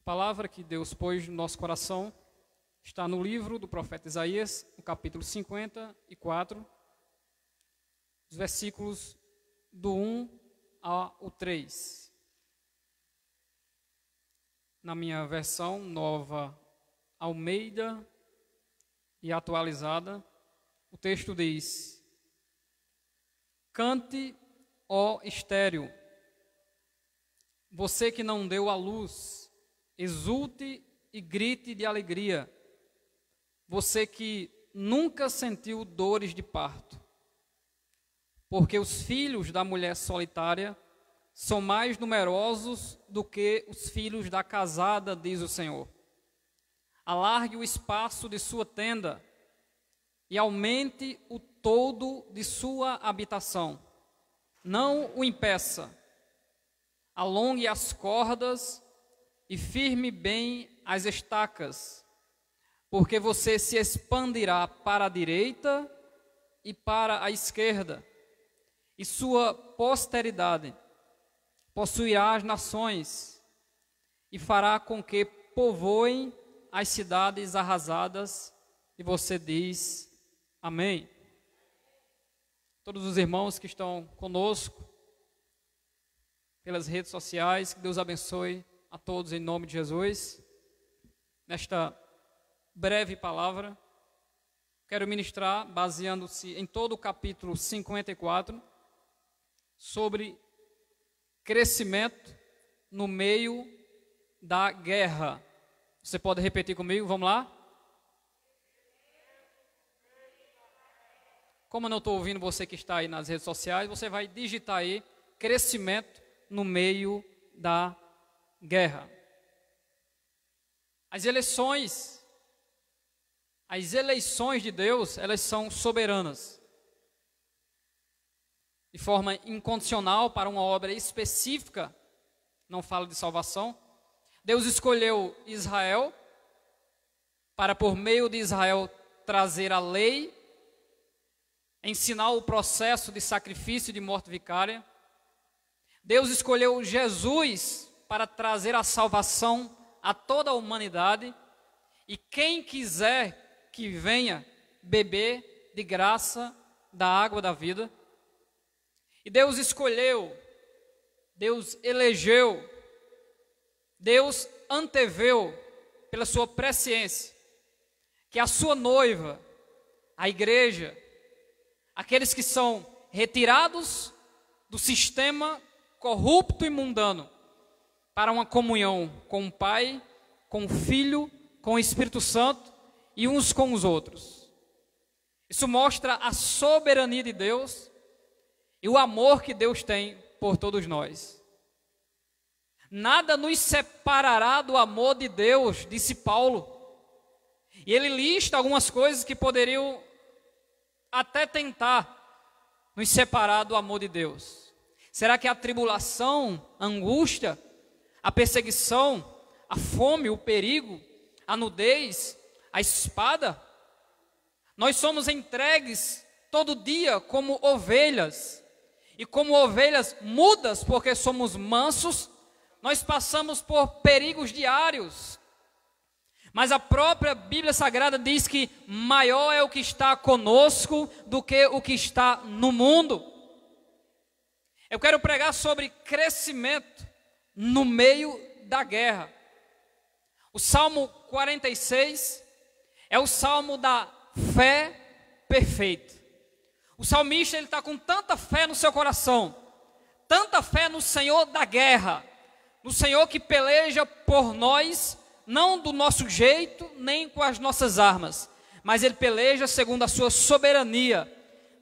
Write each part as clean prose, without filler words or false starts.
palavra que Deus pôs no nosso coração está no livro do profeta Isaías, no capítulo 54, os versículos do 1 ao 3. Na minha versão nova Almeida e atualizada, o texto diz: Cante, ó estéril, você que não deu à luz, exulte e grite de alegria, você que nunca sentiu dores de parto, porque os filhos da mulher solitária são mais numerosos do que os filhos da casada, diz o Senhor. Alargue o espaço de sua tenda e aumente o todo de sua habitação. Não o impeça. Alongue as cordas e firme bem as estacas, porque você se expandirá para a direita e para a esquerda, e sua posteridade possuirá as nações e fará com que povoem as cidades arrasadas. E você diz amém. Todos os irmãos que estão conosco pelas redes sociais, que Deus abençoe a todos em nome de Jesus. Nesta breve palavra, quero ministrar, baseando-se em todo o capítulo 54, sobre crescimento no meio da guerra. Você pode repetir comigo? Vamos lá? Como eu não estou ouvindo você que está aí nas redes sociais, você vai digitar aí crescimento no meio da guerra. As eleições de Deus, elas são soberanas, de forma incondicional para uma obra específica. Não fala de salvação. Deus escolheu Israel para, por meio de Israel, trazer a lei, ensinar o processo de sacrifício e de morte vicária. Deus escolheu Jesus para trazer a salvação a toda a humanidade, e quem quiser que venha beber de graça da água da vida. E Deus escolheu, Deus elegeu, Deus anteveu pela sua presciência que a sua noiva, a igreja, aqueles que são retirados do sistema corrupto e mundano para uma comunhão com o Pai, com o Filho, com o Espírito Santo e uns com os outros. Isso mostra a soberania de Deus e o amor que Deus tem por todos nós. Nada nos separará do amor de Deus, disse Paulo. E ele lista algumas coisas que poderiam até tentar nos separar do amor de Deus. Será que a tribulação, a angústia, a perseguição, a fome, o perigo, a nudez, a espada? Nós somos entregues todo dia como ovelhas, e como ovelhas mudas, porque somos mansos, nós passamos por perigos diários. Mas a própria Bíblia Sagrada diz que maior é o que está conosco do que o que está no mundo. Eu quero pregar sobre crescimento no meio da guerra. O Salmo 46 é o Salmo da fé perfeita. O salmista, ele está com tanta fé no seu coração, tanta fé no Senhor da guerra, no Senhor que peleja por nós, não do nosso jeito, nem com as nossas armas, mas ele peleja segundo a sua soberania,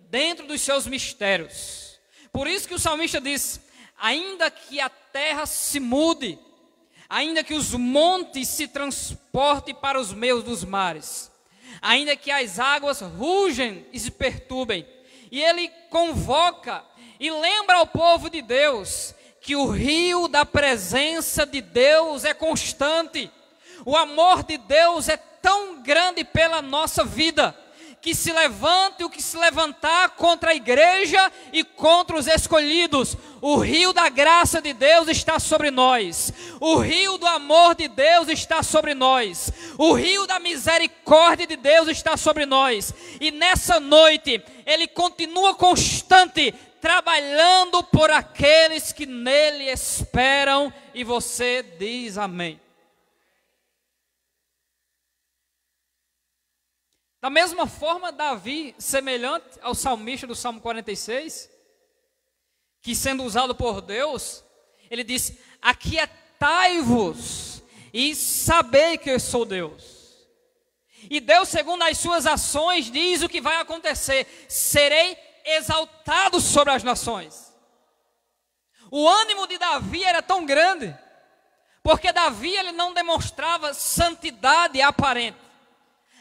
dentro dos seus mistérios. Por isso que o salmista diz: ainda que a terra se mude, ainda que os montes se transportem para os meios dos mares, ainda que as águas rugem e se perturbem. E ele convoca e lembra ao povo de Deus que o rio da presença de Deus é constante. O amor de Deus é tão grande pela nossa vida, que se levante o que se levantar contra a igreja e contra os escolhidos. O rio da graça de Deus está sobre nós. O rio do amor de Deus está sobre nós. O rio da misericórdia de Deus está sobre nós. E nessa noite, Ele continua constante, trabalhando por aqueles que nele esperam. E você diz amém. Da mesma forma, Davi, semelhante ao salmista do Salmo 46, que sendo usado por Deus, ele diz: aquietai-vos e sabei que eu sou Deus. E Deus, segundo as suas ações, diz o que vai acontecer: serei exaltado sobre as nações. O ânimo de Davi era tão grande, porque Davi ele não demonstrava santidade aparente.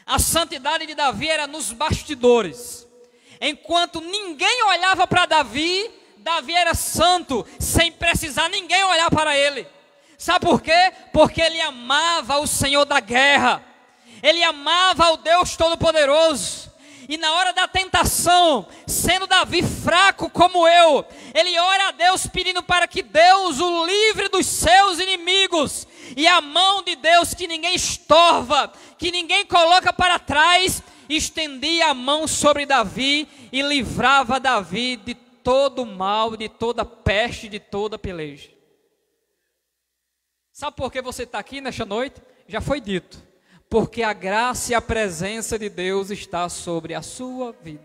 A santidade de Davi era nos bastidores. Enquanto ninguém olhava para Davi, Davi era santo, sem precisar ninguém olhar para ele. Sabe por quê? Porque ele amava o Senhor da guerra. Ele amava o Deus Todo-Poderoso. E na hora da tentação, sendo Davi fraco como eu, ele ora a Deus pedindo para que Deus o livre dos seus inimigos. E a mão de Deus, que ninguém estorva, que ninguém coloca para trás, estendia a mão sobre Davi e livrava Davi de todo mal, de toda peste, de toda peleja. Sabe por que você está aqui nesta noite? Já foi dito. Porque a graça e a presença de Deus está sobre a sua vida.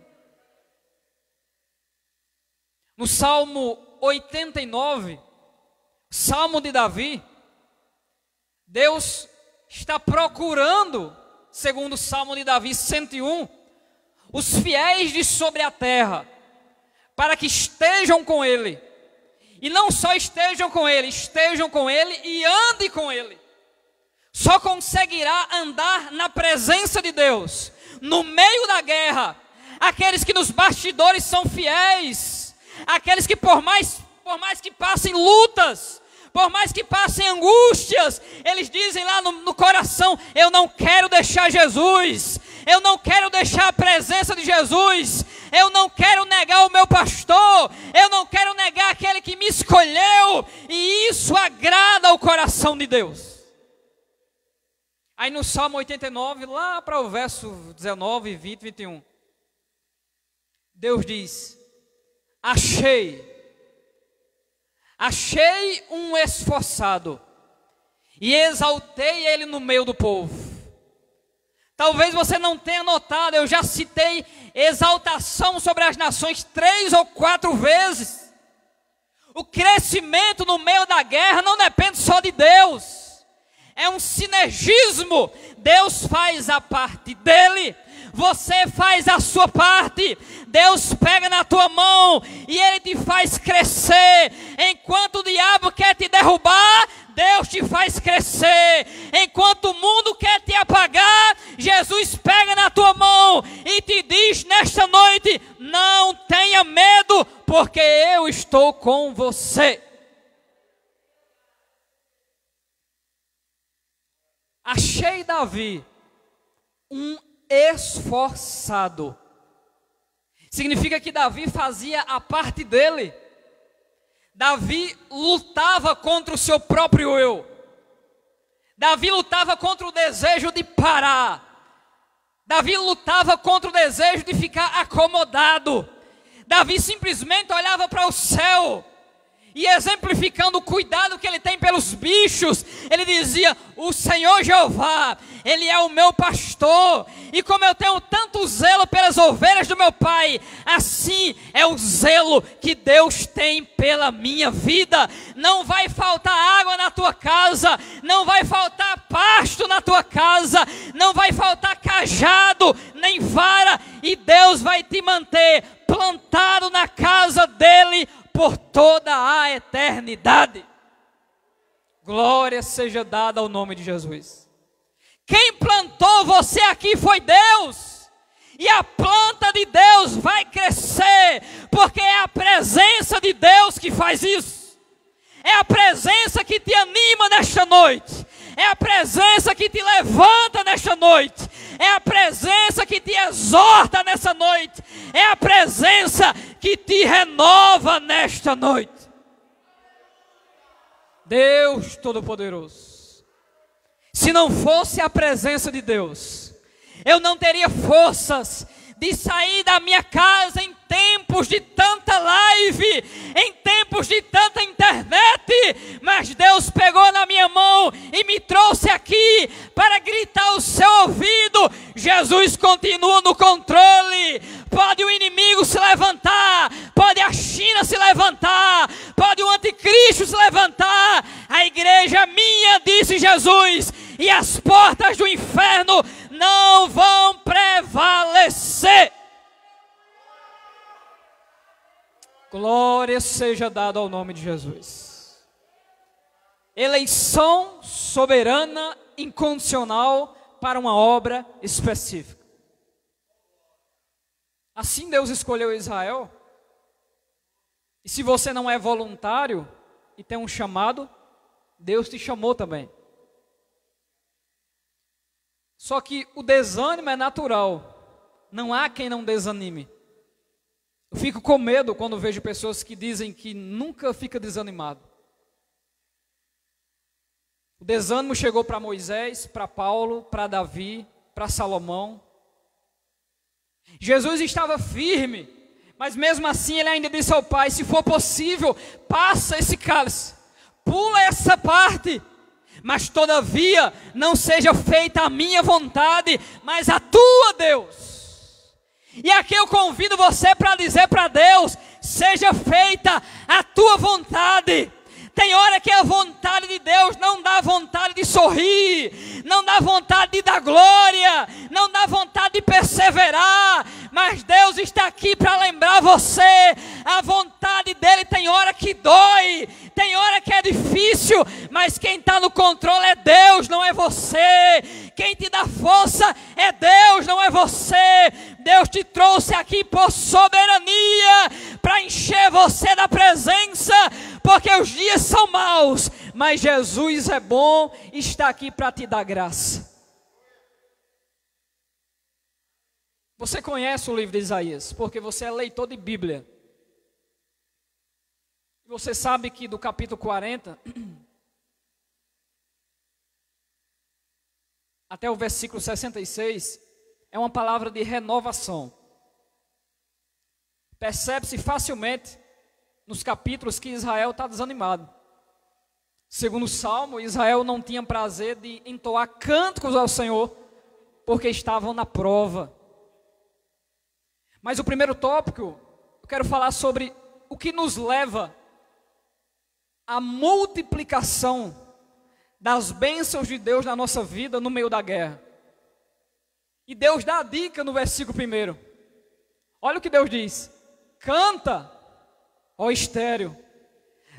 No Salmo 89, Salmo de Davi, Deus está procurando, segundo o Salmo de Davi 101, os fiéis de sobre a terra, para que estejam com Ele. E não só estejam com Ele e andem com Ele. Só conseguirá andar na presença de Deus, no meio da guerra, aqueles que nos bastidores são fiéis, aqueles que por mais que passem lutas, por mais que passem angústias, eles dizem lá no coração: eu não quero deixar Jesus, eu não quero deixar a presença de Jesus, eu não quero negar o meu pastor, eu não quero negar aquele que me escolheu, e isso agrada ao coração de Deus. Aí no Salmo 89, lá para o verso 19, 20, 21, Deus diz: achei um esforçado e exaltei ele no meio do povo. Talvez você não tenha notado, eu já citei exaltação sobre as nações 3 ou 4 vezes. O crescimento no meio da guerra não depende só de Deus. É um sinergismo. Deus faz a parte dele, você faz a sua parte. Deus pega na tua mão e Ele te faz crescer. Enquanto o diabo quer te derrubar, Deus te faz crescer. Enquanto o mundo quer te apagar, Jesus pega na tua mão e te diz nesta noite: não tenha medo, porque eu estou com você. Achei Davi um esforçado. Significa que Davi fazia a parte dele. Davi lutava contra o seu próprio eu. Davi lutava contra o desejo de parar. Davi lutava contra o desejo de ficar acomodado. Davi simplesmente olhava para o céu e, exemplificando o cuidado que ele tem pelos bichos, ele dizia: o Senhor Jeová, Ele é o meu pastor, e como eu tenho tanto zelo pelas ovelhas do meu pai, assim é o zelo que Deus tem pela minha vida. Não vai faltar água na tua casa, não vai faltar pasto na tua casa, não vai faltar cajado, nem vara, e Deus vai te manter plantado na casa dele por toda a eternidade. Glória seja dada ao nome de Jesus. Quem plantou você aqui foi Deus, e a planta de Deus vai crescer, porque é a presença de Deus que faz isso. É a presença que te anima nesta noite, é a presença que te levanta nesta noite, É a presença que te exorta nessa noite. É a presença que te renova nesta noite. Deus Todo-Poderoso. Se não fosse a presença de Deus, eu não teria forças de sair da minha casa em tempos de tanta live, em tempos de tanta internet, mas Deus pegou na minha mão e me trouxe aqui para gritar ao seu ouvido: Jesus continua no controle. Pode o inimigo se levantar, pode a China se levantar, pode o anticristo se levantar, a igreja é minha, disse Jesus, e as portas do inferno não vão prevalecer. Glória seja dada ao nome de Jesus. Eleição soberana, incondicional para uma obra específica. Assim Deus escolheu Israel. E se você não é voluntário e tem um chamado, Deus te chamou também. Só que o desânimo é natural. Não há quem não desanime. Eu fico com medo quando vejo pessoas que dizem que nunca fica desanimado. O desânimo chegou para Moisés, para Paulo, para Davi, para Salomão. Jesus estava firme, mas mesmo assim ele ainda disse ao Pai: se for possível, passa esse cálice, pula essa parte, mas todavia não seja feita a minha vontade, mas a tua, Deus. E aqui eu convido você para dizer para Deus: seja feita a tua vontade. Tem hora que a vontade de Deus não dá vontade de sorrir, não dá vontade de dar glória, não dá vontade de perseverar, mas Deus está aqui para lembrar você: a vontade dele tem hora que dói, tem hora que é difícil, mas quem está no controle é Deus, não é você. Quem te dá força é Deus, não é você. Deus te trouxe aqui por soberania, para encher você da presença, porque os dias são maus, mas Jesus é bom e está aqui para te dar graça. Você conhece o livro de Isaías, porque você é leitor de Bíblia. Você sabe que do capítulo 40 até o versículo 66 é uma palavra de renovação. Percebe-se facilmente nos capítulos que Israel está desanimado. Segundo o Salmo, Israel não tinha prazer de entoar cânticos ao Senhor, porque estavam na prova. Mas o primeiro tópico, eu quero falar sobre o que nos leva à multiplicação das bênçãos de Deus na nossa vida no meio da guerra. E Deus dá a dica no versículo 1. Olha o que Deus diz: canta, ó estéril.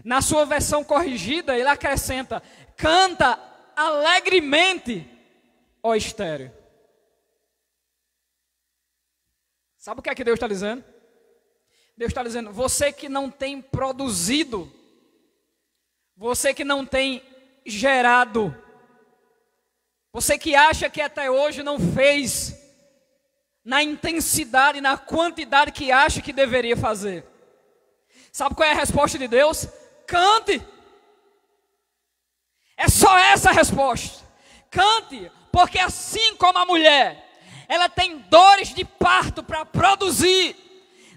Na sua versão corrigida, ele acrescenta: canta alegremente, ó estéril. Sabe o que é que Deus está dizendo? Deus está dizendo: você que não tem produzido, você que não tem gerado, você que acha que até hoje não fez na intensidade, na quantidade que acha que deveria fazer. Sabe qual é a resposta de Deus? Cante. É só essa a resposta. Cante, porque assim como a mulher, ela tem dores de parto para produzir,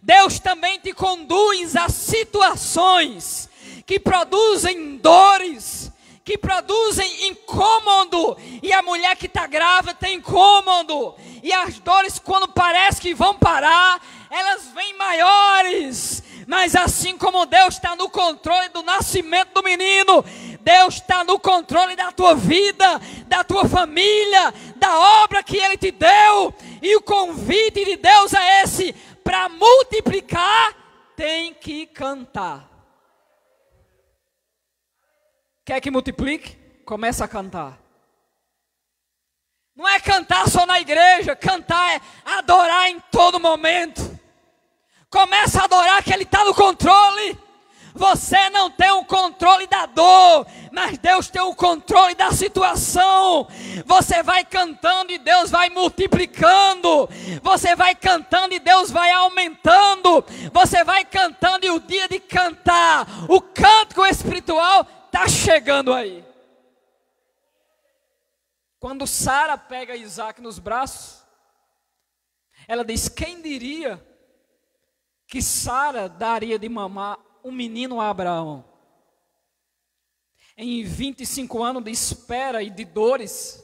Deus também te conduz a situações que produzem dores, que produzem incômodo. E a mulher que está grávida tem incômodo, e as dores, quando parece que vão parar, elas vêm maiores. Mas assim como Deus está no controle do nascimento do menino, Deus está no controle da tua vida, da tua família, da obra que Ele te deu. E o convite de Deus é esse: para multiplicar, tem que cantar. Quer que multiplique? Começa a cantar. Não é cantar só na igreja, cantar é adorar em todo momento. Começa a adorar que Ele está no controle. Você não tem o controle da dor, mas Deus tem o controle da situação. Você vai cantando e Deus vai multiplicando. Você vai cantando e Deus vai aumentando. Você vai cantando e o dia de cantar, o cântico espiritual está chegando aí. Quando Sara pega Isaac nos braços, ela diz: quem diria que Sara daria de mamar um menino a Abraão? Em 25 anos de espera e de dores,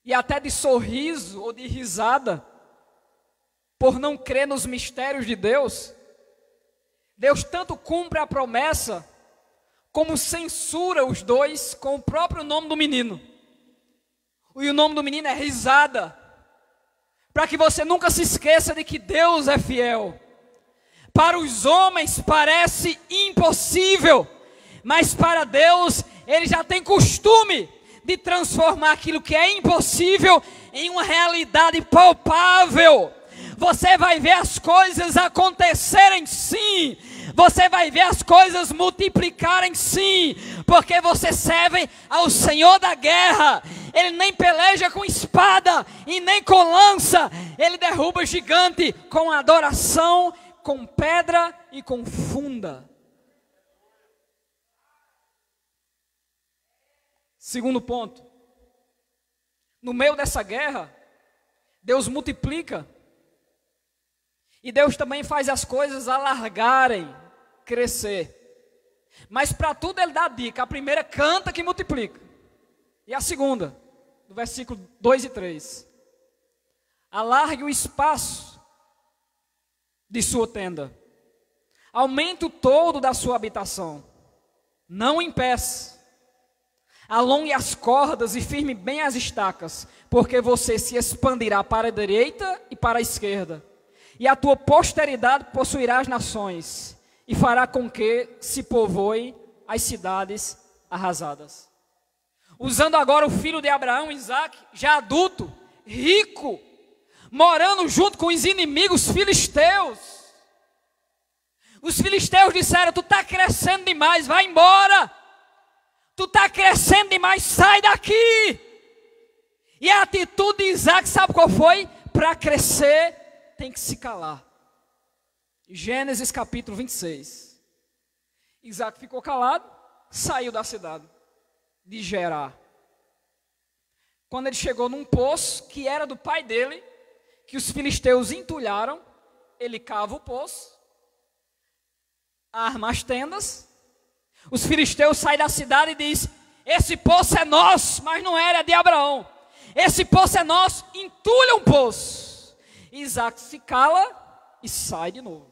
e até de sorriso ou de risada, por não crer nos mistérios de Deus, Deus tanto cumpre a promessa, como censura os dois com o próprio nome do menino. E o nome do menino é risada, para que você nunca se esqueça de que Deus é fiel. Para os homens parece impossível, mas para Deus, Ele já tem costume de transformar aquilo que é impossível em uma realidade palpável. Você vai ver as coisas acontecerem sim, você vai ver as coisas multiplicarem sim, porque você serve ao Senhor da guerra. Ele nem peleja com espada e nem com lança, Ele derruba gigante com adoração, com pedra e com funda. Segundo ponto, no meio dessa guerra, Deus multiplica, e Deus também faz as coisas alargarem, crescer. Mas para tudo Ele dá a dica. A primeira, canta que multiplica. E a segunda, do versículo 2 e 3. Alargue o espaço de sua tenda, aumente o todo da sua habitação, não impeça. Alongue as cordas e firme bem as estacas, porque você se expandirá para a direita e para a esquerda, e a tua posteridade possuirá as nações, e fará com que se povoe as cidades arrasadas. Usando agora o filho de Abraão, Isaac, já adulto, rico, morando junto com os inimigos filisteus. Os filisteus disseram: tu está crescendo demais, vai embora. Tu está crescendo demais, sai daqui. E a atitude de Isaac, sabe qual foi? Para crescer, tem que se calar. Gênesis capítulo 26. Isaac ficou calado, saiu da cidade de Gerar. Quando ele chegou num poço que era do pai dele, que os filisteus entulharam, ele cava o poço, arma as tendas, os filisteus saem da cidade e dizem: esse poço é nosso, mas não era, é de Abraão. Esse poço é nosso, entulha um poço. Isaac se cala e sai de novo.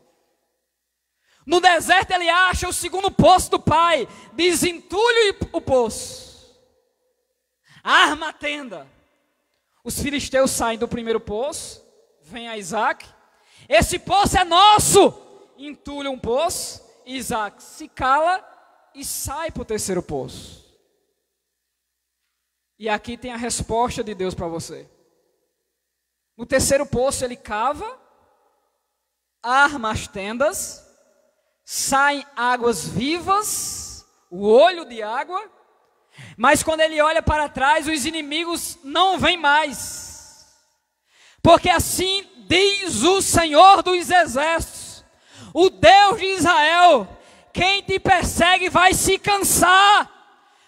No deserto ele acha o segundo poço do pai, desentulha o poço, arma a tenda. Os filisteus saem do primeiro poço, vem a Isaac: esse poço é nosso, entulha um poço. Isaac se cala e sai para o terceiro poço. E aqui tem a resposta de Deus para você. No terceiro poço ele cava, arma as tendas, saem águas vivas, o olho de água, mas quando ele olha para trás, os inimigos não vêm mais. Porque assim diz o Senhor dos Exércitos, o Deus de Israel: quem te persegue vai se cansar,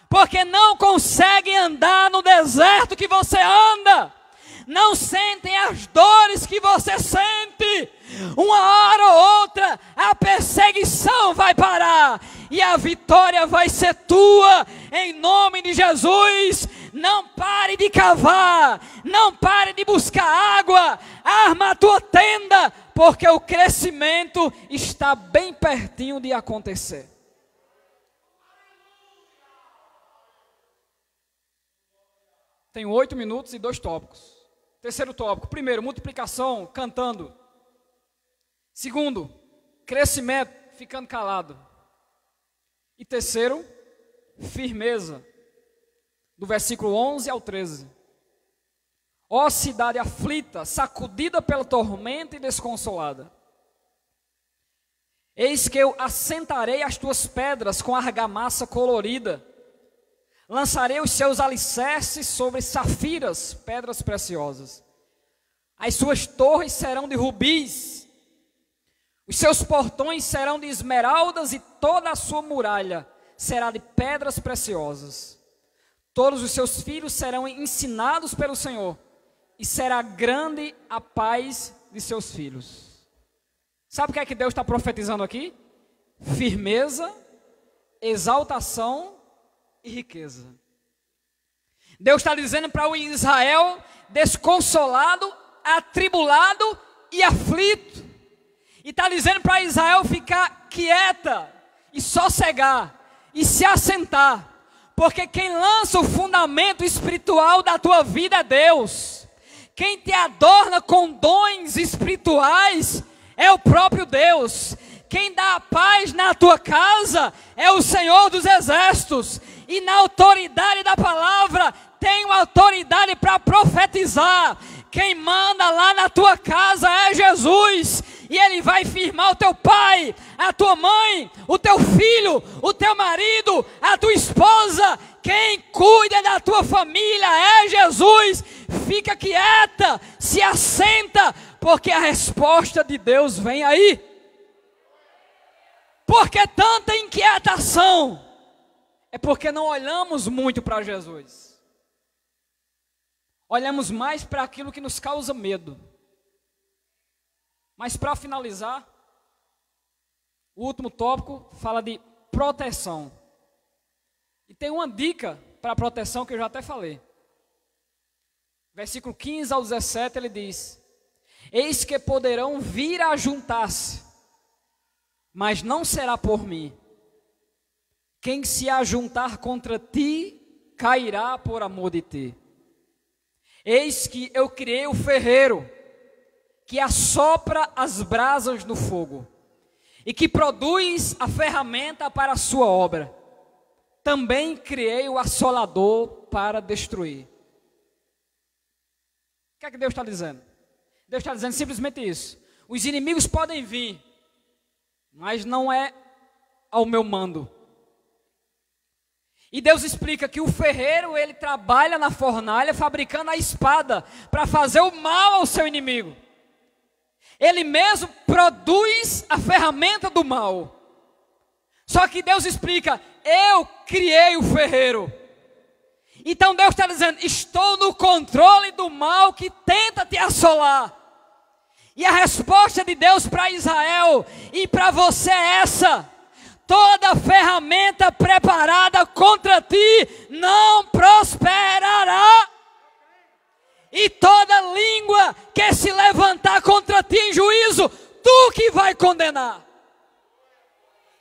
porque não conseguem andar no deserto que você anda, não sentem as dores que você sente. Uma hora ou outra a perseguição vai parar e a vitória vai ser tua, em nome de Jesus. Não pare de cavar, não pare de buscar água, arma a tua tenda, porque o crescimento está bem pertinho de acontecer. Tenho 8 minutos e 2 tópicos. Terceiro tópico: primeiro, multiplicação, cantando. Segundo, crescimento, ficando calado. E terceiro, firmeza, do versículo 11 ao 13. Ó cidade aflita, sacudida pela tormenta e desconsolada, Eis que eu assentarei as tuas pedras com argamassa colorida, lançarei os seus alicerces sobre safiras, pedras preciosas. As suas torres serão de rubis, os seus portões serão de esmeraldas e toda a sua muralha será de pedras preciosas. Todos os seus filhos serão ensinados pelo Senhor, e será grande a paz de seus filhos. Sabe o que é que Deus está profetizando aqui? Firmeza, exaltação e riqueza. Deus está dizendo para o Israel desconsolado, atribulado e aflito. E está dizendo para Israel ficar quieta e sossegar e se assentar. Porque quem lança o fundamento espiritual da tua vida é Deus. Quem te adorna com dons espirituais é o próprio Deus. Quem dá a paz na tua casa é o Senhor dos Exércitos. E na autoridade da palavra, tenho autoridade para profetizar. Quem manda lá na tua casa é Jesus. E Ele vai firmar o teu pai, a tua mãe, o teu filho, o teu marido, a tua esposa. Quem cuida da tua família é Jesus. Fica quieta, se assenta, porque a resposta de Deus vem aí. Por que tanta inquietação? É porque não olhamos muito para Jesus. Olhamos mais para aquilo que nos causa medo. Mas para finalizar, o último tópico fala de proteção. E tem uma dica para proteção que eu já até falei. Versículo 15 ao 17 ele diz: eis que poderão vir a juntar-se, mas não será por mim. Quem se ajuntar contra ti, cairá por amor de ti. Eis que eu criei o ferreiro, que assopra as brasas no fogo, e que produz a ferramenta para a sua obra. Também criei o assolador para destruir. O que é que Deus está dizendo? Deus está dizendo simplesmente isso. Os inimigos podem vir, mas não é ao meu mando. E Deus explica que o ferreiro, ele trabalha na fornalha fabricando a espada para fazer o mal ao seu inimigo. Ele mesmo produz a ferramenta do mal. Só que Deus explica: eu criei o ferreiro. Então Deus está dizendo: estou no controle do mal que tenta te assolar. E a resposta de Deus para Israel e para você é essa: toda ferramenta preparada contra ti não prosperará. E toda língua que se levantar contra ti em juízo, tu que vai condenar.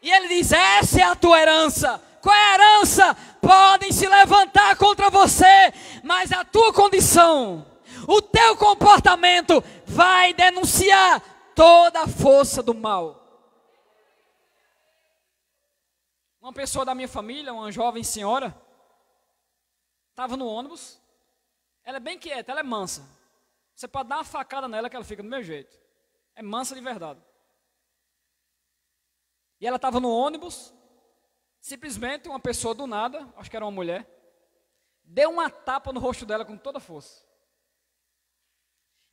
E ele diz: essa é a tua herança. Qual é a herança? Podem se levantar contra você, mas a tua condição, o teu comportamento vai denunciar toda a força do mal. Uma pessoa da minha família, uma jovem senhora, estava no ônibus. Ela é bem quieta, ela é mansa. Você pode dar uma facada nela que ela fica do meu jeito. É mansa de verdade. E ela estava no ônibus. Simplesmente uma pessoa do nada, acho que era uma mulher, deu uma tapa no rosto dela com toda a força.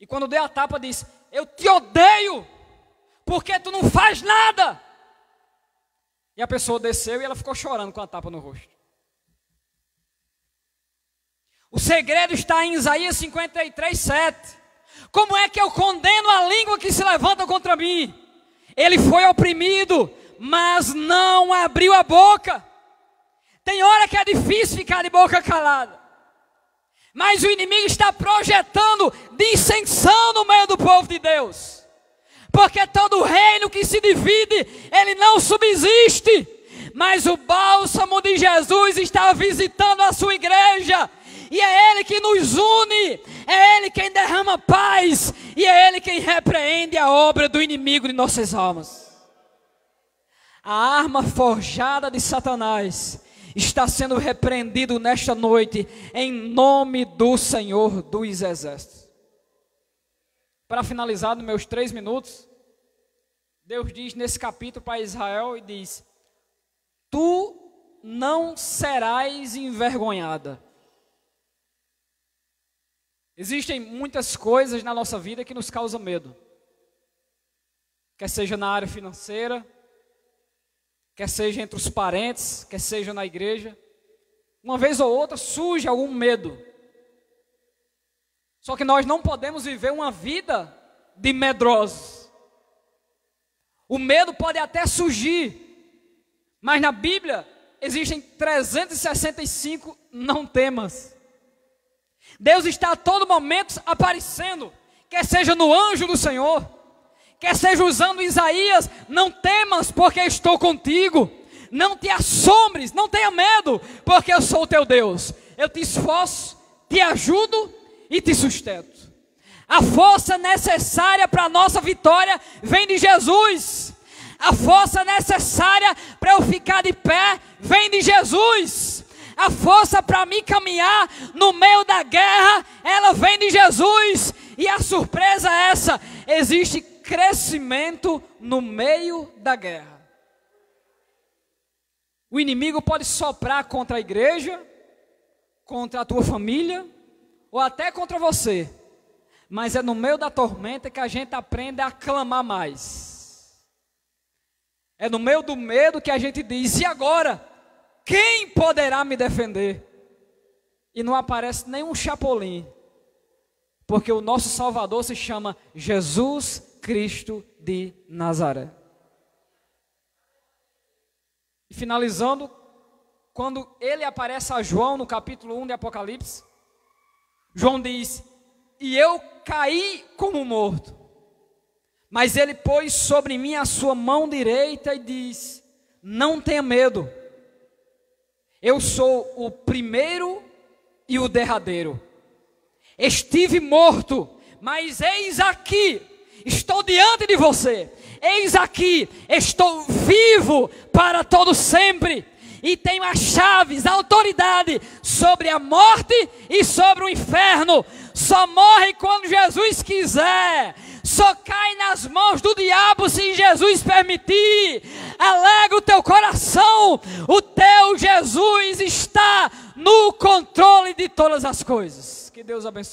E quando deu a tapa disse: eu te odeio, porque tu não faz nada. E a pessoa desceu e ela ficou chorando com a tapa no rosto. O segredo está em Isaías 53, 7. Como é que eu condeno a língua que se levanta contra mim? Ele foi oprimido, mas não abriu a boca. Tem hora que é difícil ficar de boca calada. Mas o inimigo está projetando dissensão no meio do povo de Deus. Porque todo reino que se divide, ele não subsiste. Mas o bálsamo de Jesus está visitando a sua igreja. E é Ele que nos une, é Ele quem derrama paz, e é Ele quem repreende a obra do inimigo de nossas almas. A arma forjada de Satanás está sendo repreendido nesta noite, em nome do Senhor dos Exércitos. Para finalizar, nos meus 3 minutos, Deus diz nesse capítulo para Israel e diz: tu não serás envergonhada. Existem muitas coisas na nossa vida que nos causam medo. Quer seja na área financeira, quer seja entre os parentes, quer seja na igreja. Uma vez ou outra surge algum medo. Só que nós não podemos viver uma vida de medrosos. O medo pode até surgir, mas na Bíblia existem 365 não temas. Deus está a todo momento aparecendo, quer seja no anjo do Senhor, quer seja usando Isaías: não temas, porque estou contigo. Não te assombres, não tenha medo, porque eu sou o teu Deus. Eu te esforço, te ajudo e te sustento. A força necessária para a nossa vitória vem de Jesus. A força necessária para eu ficar de pé vem de Jesus. A força para mim caminhar no meio da guerra, ela vem de Jesus. E a surpresa é essa: existe crescimento no meio da guerra. O inimigo pode soprar contra a igreja, contra a tua família, ou até contra você. Mas é no meio da tormenta que a gente aprende a clamar mais. É no meio do medo que a gente diz: e agora? Quem poderá me defender? E não aparece nenhum chapolim, porque o nosso Salvador se chama Jesus Cristo de Nazaré. E finalizando, quando ele aparece a João no capítulo 1 de Apocalipse, João diz: e eu caí como morto, mas ele pôs sobre mim a sua mão direita e diz: não tenha medo, eu sou o primeiro e o derradeiro. Estive morto, mas eis aqui, estou diante de você. Eis aqui, estou vivo para todo sempre. E tenho as chaves, a autoridade sobre a morte e sobre o inferno. Só morre quando Jesus quiser. Só cai nas mãos do diabo se Jesus permitir. Alegra o teu coração. O teu Jesus está no controle de todas as coisas. Que Deus abençoe.